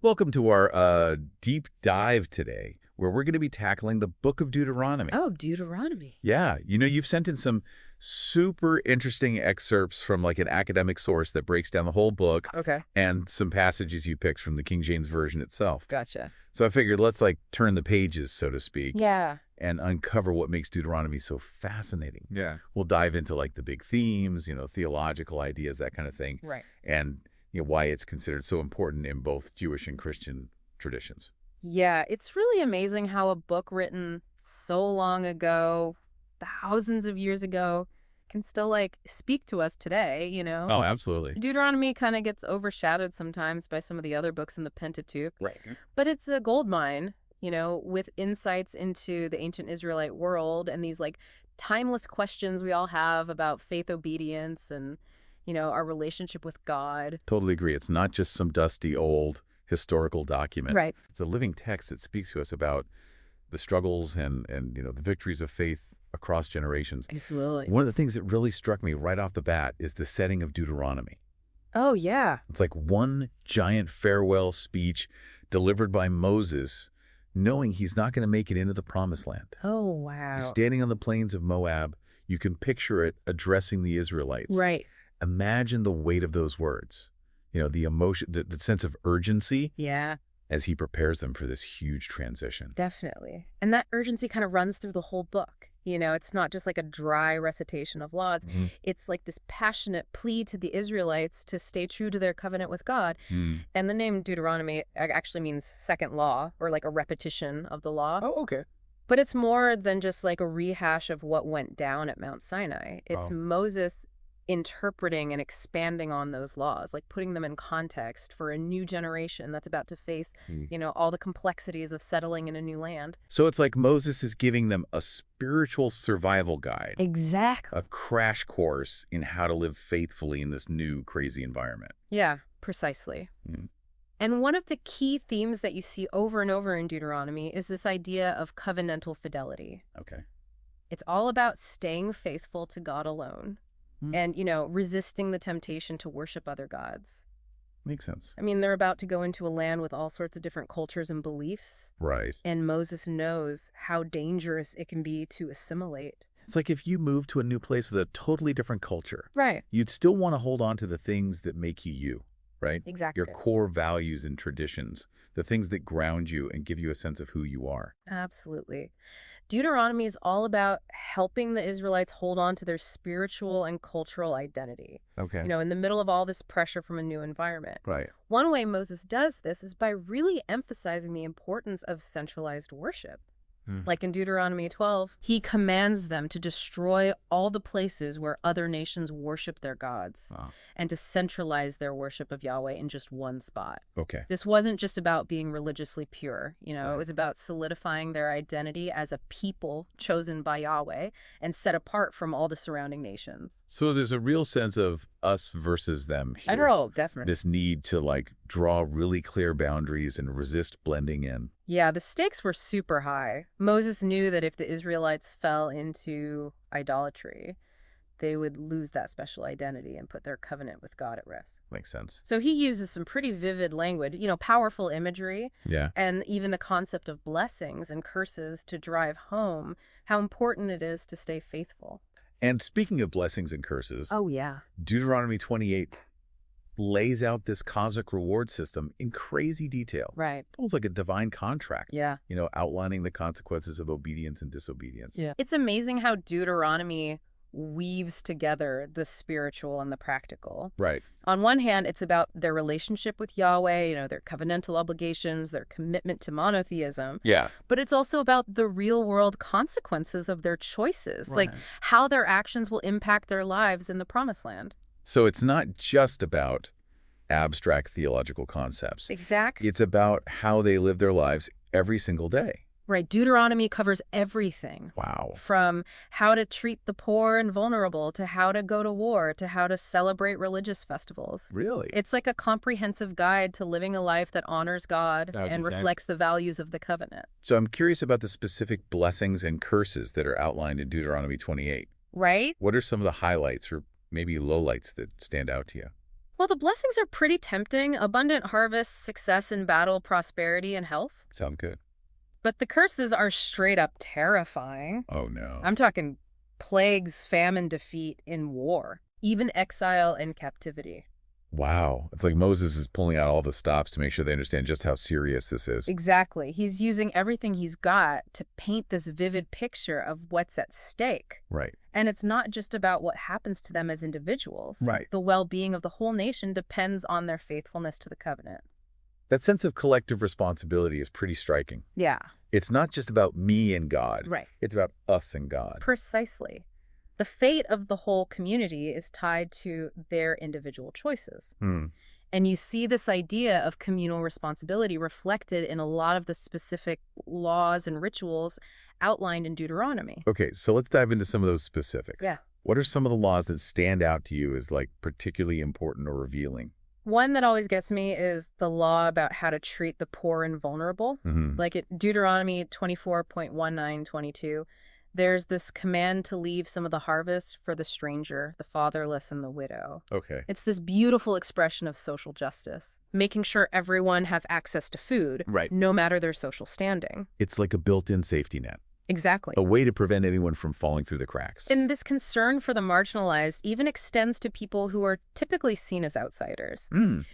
Welcome to our deep dive today, where we're going to be tackling the book of Deuteronomy. Oh, Deuteronomy. Yeah, you've sent in some super interesting excerpts from like an academic source that breaks down the whole book. Okay. And some passages you picked from the King James Version itself. Gotcha. So I figured let's like turn the pages, so to speak. Yeah. And uncover what makes Deuteronomy so fascinating. Yeah. We'll dive into like the big themes, theological ideas, that kind of thing. Right. And why it's considered so important in both Jewish and Christian traditions. Yeah, it's really amazing how a book written so long ago, thousands of years ago, can still speak to us today, Oh, absolutely. Deuteronomy kind of gets overshadowed sometimes by some of the other books in the Pentateuch. Right. But it's a gold mine, with insights into the ancient Israelite world and these timeless questions we all have about faith obedience and, our relationship with God. Totally agree. It's not just some dusty old historical document. Right. It's a living text that speaks to us about the struggles and the victories of faith across generations. Absolutely. One of the things that really struck me right off the bat is the setting of Deuteronomy. Oh, yeah. It's like one giant farewell speech delivered by Moses, knowing he's not going to make it into the promised land. Oh, wow. Standing on the plains of Moab, you can picture it addressing the Israelites. Right. Imagine the weight of those words, the emotion, the sense of urgency. Yeah. As he prepares them for this huge transition. Definitely. And that urgency kind of runs through the whole book. It's not just like a dry recitation of laws. Mm-hmm. It's like this passionate plea to the Israelites to stay true to their covenant with God. And the name Deuteronomy actually means second law, or like a repetition of the law. Oh, okay. But it's more than just like a rehash of what went down at Mount Sinai. It's Moses interpreting and expanding on those laws, like putting them in context for a new generation that's about to face, all the complexities of settling in a new land. So it's like Moses is giving them a spiritual survival guide. Exactly. A crash course in how to live faithfully in this new crazy environment. Yeah, precisely. And one of the key themes that you see over and over in Deuteronomy is this idea of covenantal fidelity. Okay. It's all about staying faithful to God alone. And, resisting the temptation to worship other gods. Makes sense. I mean, they're about to go into a land with all sorts of different cultures and beliefs. Right. And Moses knows how dangerous it can be to assimilate. It's like if you move to a new place with a totally different culture. Right. You'd still want to hold on to the things that make you, right? Exactly. Your core values and traditions, the things that ground you and give you a sense of who you are. Absolutely. Deuteronomy is all about helping the Israelites hold on to their spiritual and cultural identity. Okay. In the middle of all this pressure from a new environment. Right. One way Moses does this is by really emphasizing the importance of centralized worship. Like in Deuteronomy 12, he commands them to destroy all the places where other nations worship their gods and to centralize their worship of Yahweh in just one spot. Okay. This wasn't just about being religiously pure. It was about solidifying their identity as a people chosen by Yahweh and set apart from all the surrounding nations. So there's a real sense of us versus them here. Oh, definitely. This need to draw really clear boundaries and resist blending in. Yeah, the stakes were super high. Moses knew that if the Israelites fell into idolatry, they would lose that special identity and put their covenant with God at risk. Makes sense. So he uses some pretty vivid language, powerful imagery, and even the concept of blessings and curses to drive home how important it is to stay faithful. And speaking of blessings and curses, Oh, yeah. Deuteronomy 28 lays out this cosmic reward system in crazy detail. Right. Almost like a divine contract. Yeah. Outlining the consequences of obedience and disobedience. Yeah. It's amazing how Deuteronomy weaves together the spiritual and the practical. Right. On one hand, it's about their relationship with Yahweh, their covenantal obligations, their commitment to monotheism. Yeah. But it's also about the real-world consequences of their choices, like how their actions will impact their lives in the Promised Land. So it's not just about abstract theological concepts. Exactly. It's about how they live their lives every single day. Right. Deuteronomy covers everything. Wow. From how to treat the poor and vulnerable, to how to go to war, to how to celebrate religious festivals. Really? It's like a comprehensive guide to living a life that honors God and reflects the values of the covenant. So I'm curious about the specific blessings and curses that are outlined in Deuteronomy 28. Right? What are some of the highlights or maybe lowlights that stand out to you? Well, the blessings are pretty tempting. Abundant harvests, success in battle, prosperity, and health. Sound good. But the curses are straight up terrifying. Oh, no. I'm talking plagues, famine, defeat in war, even exile and captivity. Wow. It's like Moses is pulling out all the stops to make sure they understand just how serious this is. Exactly. He's using everything he's got to paint this vivid picture of what's at stake. Right. And it's not just about what happens to them as individuals. Right. The well-being of the whole nation depends on their faithfulness to the covenant. That sense of collective responsibility is pretty striking. Yeah. It's not just about me and God. Right. It's about us and God. Precisely. The fate of the whole community is tied to their individual choices. And you see this idea of communal responsibility reflected in a lot of the specific laws and rituals outlined in Deuteronomy. Okay, so let's dive into some of those specifics. Yeah. What are some of the laws that stand out to you as like particularly important or revealing? One that always gets me is the law about how to treat the poor and vulnerable. Like at Deuteronomy 24.1922, there's this command to leave some of the harvest for the stranger, the fatherless, and the widow. Okay. It's this beautiful expression of social justice, making sure everyone has access to food, Right. no matter their social standing. It's like a built-in safety net, Exactly. a way to prevent anyone from falling through the cracks. And this concern for the marginalized even extends to people who are typically seen as outsiders.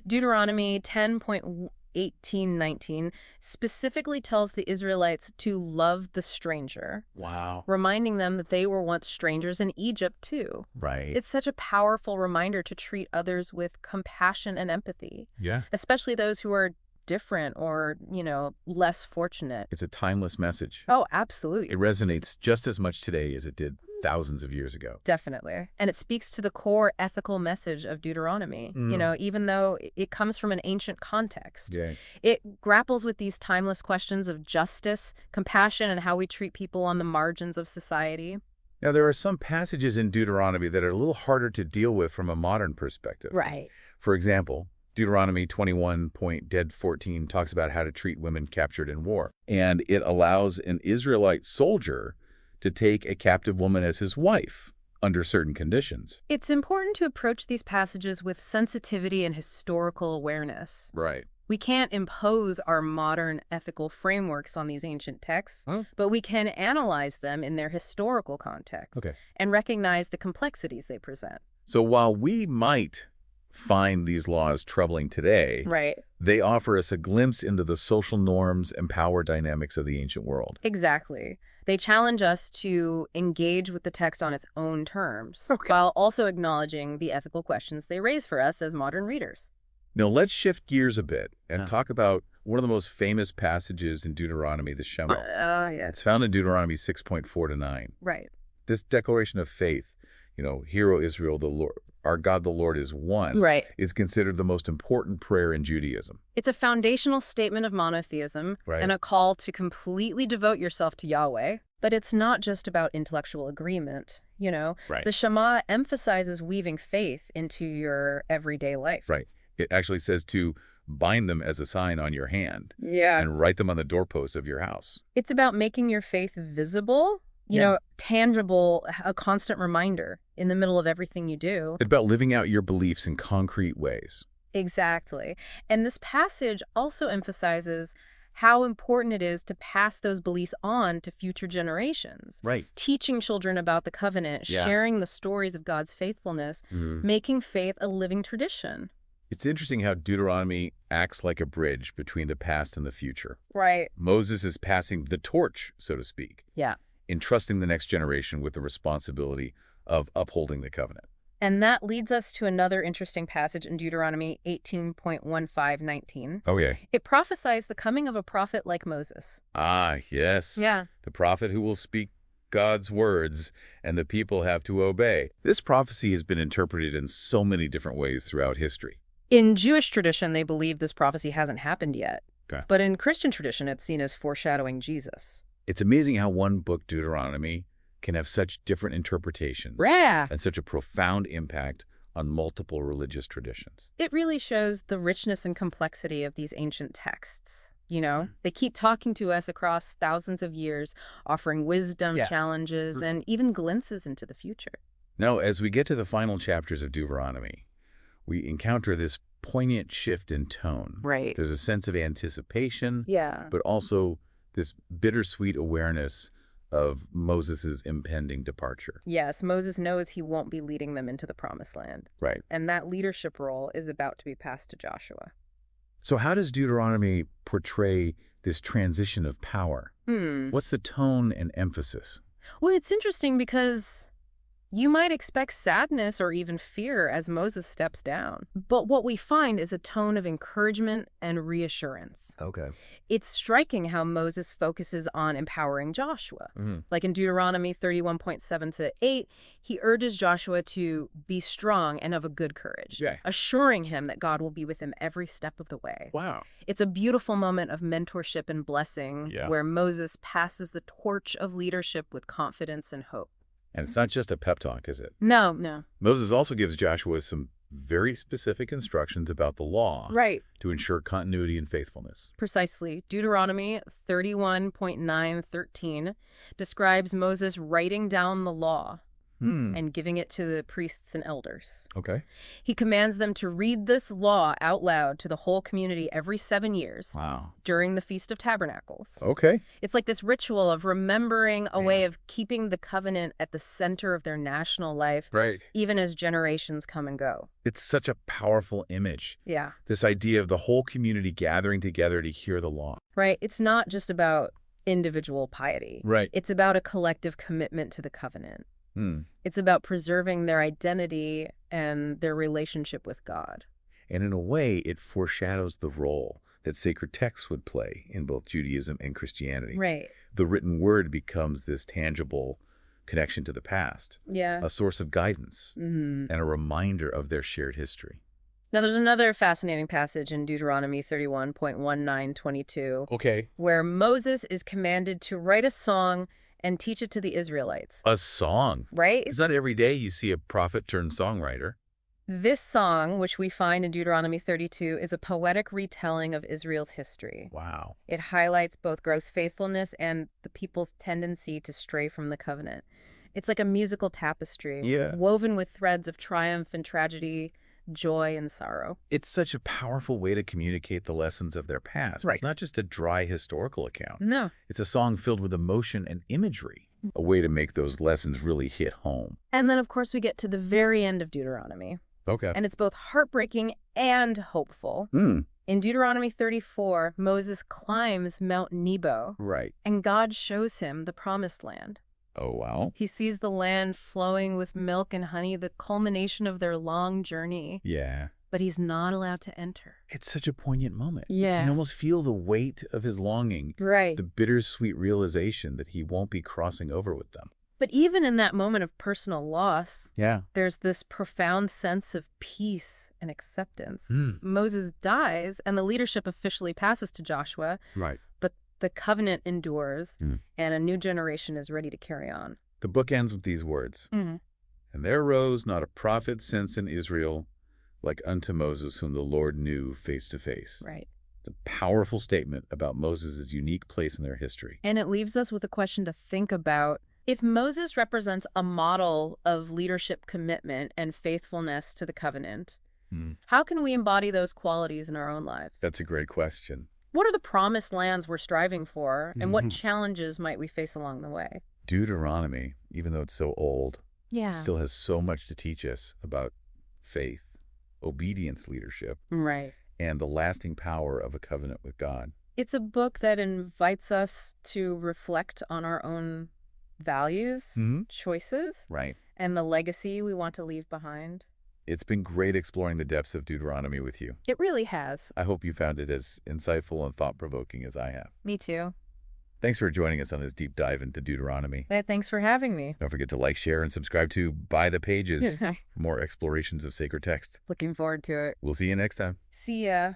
Deuteronomy 10.18-19 specifically tells the Israelites to love the stranger, Wow. reminding them that they were once strangers in Egypt too. Right. It's such a powerful reminder to treat others with compassion and empathy, Yeah. especially those who are different or, less fortunate. It's a timeless message. Oh, absolutely. It resonates just as much today as it did thousands of years ago. Definitely. And it speaks to the core ethical message of Deuteronomy, even though it comes from an ancient context. Yeah. It grapples with these timeless questions of justice, compassion, and how we treat people on the margins of society. Now, there are some passages in Deuteronomy that are a little harder to deal with from a modern perspective. Right. For example, Deuteronomy 21.14 talks about how to treat women captured in war. And it allows an Israelite soldier to take a captive woman as his wife under certain conditions. It's important to approach these passages with sensitivity and historical awareness. Right. We can't impose our modern ethical frameworks on these ancient texts, but we can analyze them in their historical context and recognize the complexities they present. So while we might find these laws troubling today, Right. they offer us a glimpse into the social norms and power dynamics of the ancient world. Exactly. They challenge us to engage with the text on its own terms, while also acknowledging the ethical questions they raise for us as modern readers. Now, let's shift gears a bit and talk about one of the most famous passages in Deuteronomy, the Shema. Yeah. It's found in Deuteronomy 6.4-9. Right. This declaration of faith, Hear, O Israel, the Lord, our God, the Lord is one, Right. is considered the most important prayer in Judaism. It's a foundational statement of monotheism and a call to completely devote yourself to Yahweh. But it's not just about intellectual agreement, Right. The Shema emphasizes weaving faith into your everyday life. Right. It actually says to bind them as a sign on your hand Yeah. and write them on the doorposts of your house. It's about making your faith visible, tangible, a constant reminder in the middle of everything you do. It's about living out your beliefs in concrete ways. Exactly. And this passage also emphasizes how important it is to pass those beliefs on to future generations. Right. Teaching children about the covenant, sharing the stories of God's faithfulness, making faith a living tradition. It's interesting how Deuteronomy acts like a bridge between the past and the future. Right. Moses is passing the torch, so to speak. Yeah. Entrusting the next generation with the responsibility of upholding the covenant. And that leads us to another interesting passage in Deuteronomy 18.15-19. Oh, yeah. It prophesies the coming of a prophet like Moses. Ah, yes. Yeah. The prophet who will speak God's words and the people have to obey. This prophecy has been interpreted in so many different ways throughout history. In Jewish tradition, they believe this prophecy hasn't happened yet. Okay. But in Christian tradition, it's seen as foreshadowing Jesus. It's amazing how one book, Deuteronomy, can have such different interpretations and such a profound impact on multiple religious traditions. It really shows the richness and complexity of these ancient texts. They keep talking to us across thousands of years, offering wisdom, challenges, and even glimpses into the future. Now, as we get to the final chapters of Deuteronomy, we encounter this poignant shift in tone. Right. There's a sense of anticipation, Yeah. but also this bittersweet awareness of Moses' impending departure. Yes, Moses knows he won't be leading them into the promised land. Right. And that leadership role is about to be passed to Joshua. So how does Deuteronomy portray this transition of power? What's the tone and emphasis? Well, it's interesting because you might expect sadness or even fear as Moses steps down. But what we find is a tone of encouragement and reassurance. Okay. It's striking how Moses focuses on empowering Joshua. Like in Deuteronomy 31.7-8, he urges Joshua to be strong and of a good courage, assuring him that God will be with him every step of the way. Wow. It's a beautiful moment of mentorship and blessing where Moses passes the torch of leadership with confidence and hope. And it's not just a pep talk, is it? No, no. Moses also gives Joshua some very specific instructions about the law to ensure continuity and faithfulness. Precisely. Deuteronomy 31.9-13 describes Moses writing down the law and giving it to the priests and elders. Okay. He commands them to read this law out loud to the whole community every 7 years during the Feast of Tabernacles. Okay. It's like this ritual of remembering a way of keeping the covenant at the center of their national life, even as generations come and go. It's such a powerful image. Yeah. This idea of the whole community gathering together to hear the law. Right. It's not just about individual piety. Right. It's about a collective commitment to the covenant. It's about preserving their identity and their relationship with God. And in a way, it foreshadows the role that sacred texts would play in both Judaism and Christianity. Right. The written word becomes this tangible connection to the past, a source of guidance, and a reminder of their shared history. Now, there's another fascinating passage in Deuteronomy 31.19-22 where Moses is commanded to write a song and teach it to the Israelites. A song. Right? It's not every day you see a prophet turned songwriter. This song, which we find in Deuteronomy 32, is a poetic retelling of Israel's history. Wow. It highlights both gross faithfulness and the people's tendency to stray from the covenant. It's like a musical tapestry, woven with threads of triumph and tragedy, joy and sorrow. It's such a powerful way to communicate the lessons of their past. It's not just a dry historical account. No. It's a song filled with emotion and imagery, a way to make those lessons really hit home. And then, of course, we get to the very end of Deuteronomy. And it's both heartbreaking and hopeful. In Deuteronomy 34, Moses climbs Mount Nebo. And God shows him the promised land. Oh, wow. He sees the land flowing with milk and honey, the culmination of their long journey. But he's not allowed to enter. It's such a poignant moment. You can almost feel the weight of his longing. The bittersweet realization that he won't be crossing over with them. But even in that moment of personal loss, there's this profound sense of peace and acceptance. Moses dies, and the leadership officially passes to Joshua. But the covenant endures, and a new generation is ready to carry on. The book ends with these words. And there arose not a prophet since in Israel like unto Moses, whom the Lord knew face to face. It's a powerful statement about Moses' unique place in their history. And it leaves us with a question to think about. If Moses represents a model of leadership commitment and faithfulness to the covenant, how can we embody those qualities in our own lives? That's a great question. What are the promised lands we're striving for, and what challenges might we face along the way? Deuteronomy, even though it's so old, still has so much to teach us about faith, obedience, leadership, and the lasting power of a covenant with God. It's a book that invites us to reflect on our own values, choices, and the legacy we want to leave behind. It's been great exploring the depths of Deuteronomy with you. It really has. I hope you found it as insightful and thought-provoking as I have. Me too. Thanks for joining us on this deep dive into Deuteronomy. Thanks for having me. Don't forget to like, share, and subscribe to By the Pages for more explorations of sacred text. Looking forward to it. We'll see you next time. See ya.